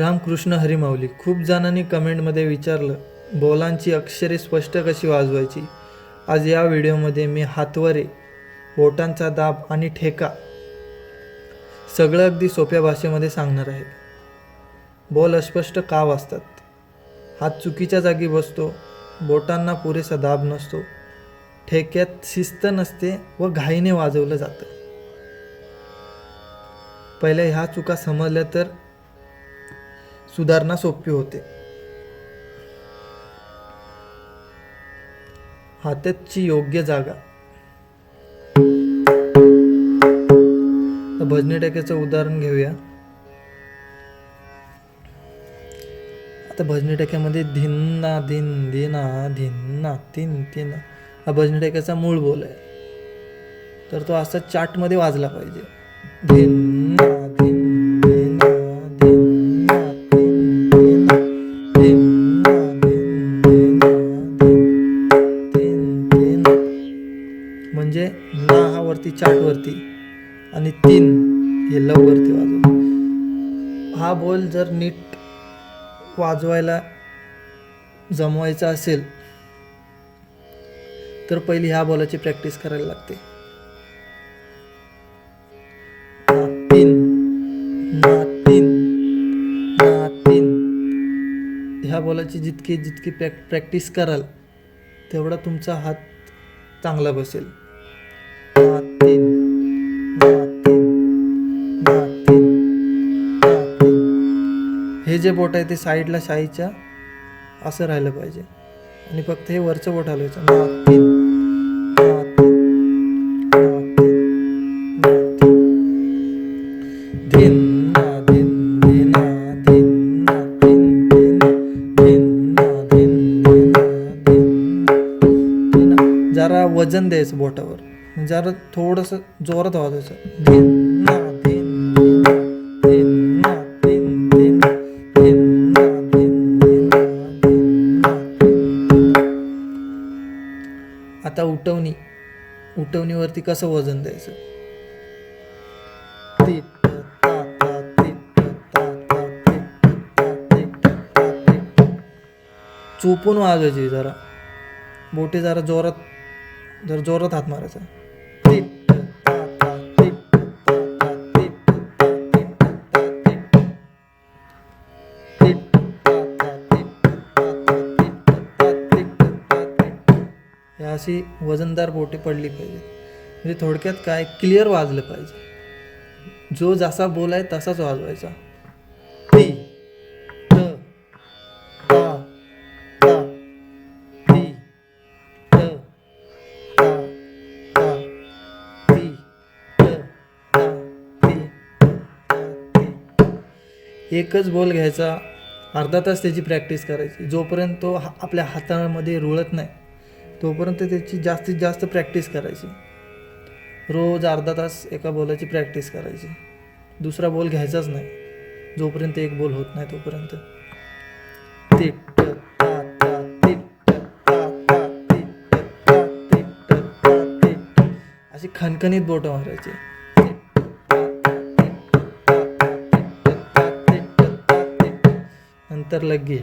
रामकृष्ण हरी माऊली. खूप जणांनी कमेंटमध्ये विचारलं बोलांची अक्षरे स्पष्ट कशी वाजवायची. आज या व्हिडिओमध्ये मी हातवारे, बोटांचा दाब आणि ठेका सगळं अगदी सोप्या भाषेमध्ये सांगणार आहे. बोल अस्पष्ट का वाजतात? हात चुकीच्या जागी बसतो, बोटांना पुरेसा दाब नसतो, ठेक्यात शिस्त नसते व घाईने वाजवलं जातं. पहिल्या ह्या चुका समजल्या तर सुधारणा सोपी होते. हाताची योग्य जागा. भजनी टाक्याचं उदाहरण घेऊया. आता भजनी टाक्यामध्ये धिन्ना धिन धिना धिन्ना तिन तिन हा भजनी टाक्याचा मूळ बोल आहे. तर तो असा चार्टमध्ये वाजला पाहिजे. धिन्ना धिन धिना धिन्ना तिन तिना धिन्ना धिन धिना धिन तिन तिन. म्हणजे ना हा वरती चार्टवरती आणि तीन हे लव वरती वाजव. हा बोल जर नीट वाजवायला जमवायचा असेल तर पहिली ह्या बोलाची प्रॅक्टिस करायला लागते. ना तीन ना तीन ना तीन. ह्या बोलाची जितकी जितकी प्रॅक्टिस कराल तेवढा तुमचा हात चांगला बसेल. ना तीन ना तीन ना तीन ना तीन. हे जे बोट आहे ते साईडला शाईच्या असं राहिलं पाहिजे आणि फक्त हे वरचं बोट हलवायचं. ना तीन ना तीन ना तीन ना तीन. धिन ना धिन धिना धिन ना तीन तीन धिन ना धिन धिना धिन धिना. जरा वजन द्यायचं बोटावर, जरा थोडंसं जोरात वाजवायचं. धिन ना धिन धिना धिन ना तीन तीन धिन ना धिन धिना धिन ना तीन तीन. आता उठवणी. उठवणीवरती कसं वजन द्यायचं. टिट ता ता टिट ता ता टिट ता टिट ता टिट. चोपून वाजवायची. जरा बोटे जरा जोरात हात मारायचा. टिट ता ता टिट ता ता टिट ता टिट ता टिट टिट ता ता टिट ता ता टिट ता टिट ता टिट. हे अशी वजनदार बोटे पडली पाहिजे. म्हणजे थोडक्यात काय, क्लिअर वाजलं पाहिजे. जो जसा बोल आहे तसाच वाजवायचा. ती त ता ता ती त ता ता ती त ता ती ता ती. एकच बोल घ्यायचा, अर्धा तास त्याची प्रॅक्टिस करायची. जोपर्यंत तो आपल्या हातामध्ये रुळत नाही तोपर्यंत त्याची जास्तीत जास्त प्रॅक्टिस करायची. रोज अर्धा तास एका बोलाची प्रॅक्टिस करायची. दुसरा बोल घ्यायचाच नाही जोपर्यंत एक बोल होत नाही तोपर्यंत. टिट ता ता टिट ता ता टिट ता टिट ता टिट. अशी खणखणीत बोटं मारायची. नंतर लग्गे.